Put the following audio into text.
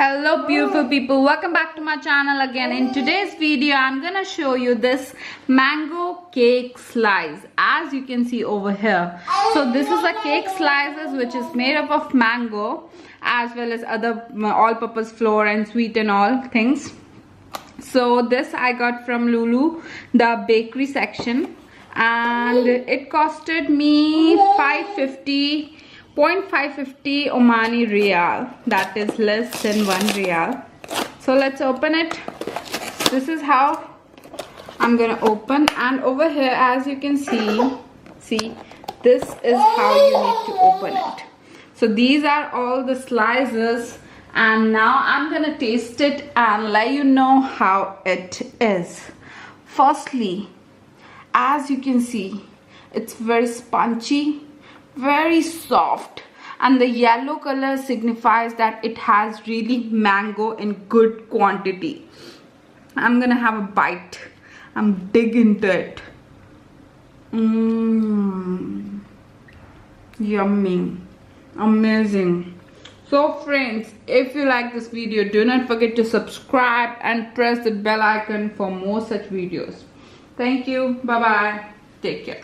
Hello beautiful people, welcome back to my channel again. In today's video I'm gonna show you this mango cake slice, as you can see over here. So this is a cake slices which is made up of mango as well as other all-purpose flour and sweet and all things. So this I got from Lulu, the bakery section, and it costed me 0.550 Omani Riyal, that is less than 1 Riyal. So let's open it. This is how I'm gonna open, and over here as you can see this is how you need to open it. So these are all the slices, and now I'm gonna taste it and let you know how it is. Firstly, as you can see, it's very spongy, very soft, and the yellow color signifies that it has really mango in good quantity. I'm gonna have a bite. I'm dig into it. Yummy, amazing. So friends, if you like this video, do not forget to subscribe and press the bell icon for more such videos. Thank you. Bye bye. Take care.